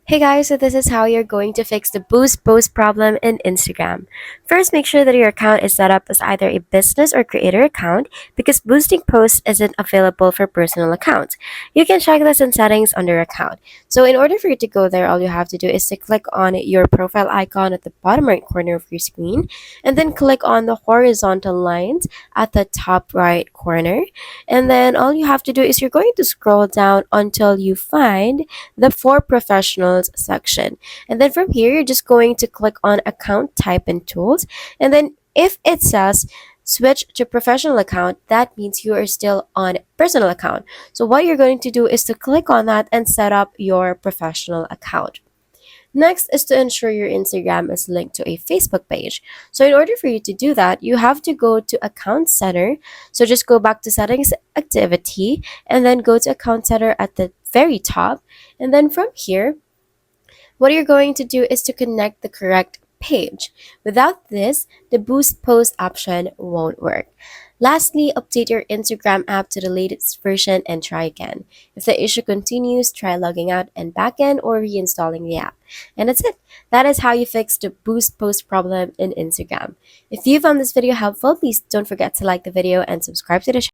Hey guys, so this is how you're going to fix the boost post problem in Instagram. First, make sure that your account is set up as either a business or creator account because boosting posts isn't available for personal accounts. You can check this in settings under account. So in order for you to go there, all you have to do is to click on your profile icon at the bottom right corner of your screen and then click on the horizontal lines at the top right corner. And then all you have to do is you're going to scroll down until you find the For Professionals section. And then from here, you're just going to click on Account Type and Tools. And then if it says switch to professional account, that means you are still on personal account. So what you're going to do is to click on that and set up your professional account. Next is to ensure your Instagram is linked to a Facebook page. So in order for you to do that, you have to go to Account Center. So just go back to Settings Activity and then go to Account Center at the very top. And then from here, what you're going to do is to connect the correct page. Without this, the boost post option won't work. Lastly, update your Instagram app to the latest version and try again. If the issue continues, try logging out and back in or reinstalling the app. And that's it. That is how you fix the boost post problem in Instagram. If you found this video helpful, please don't forget to like the video and subscribe to the channel.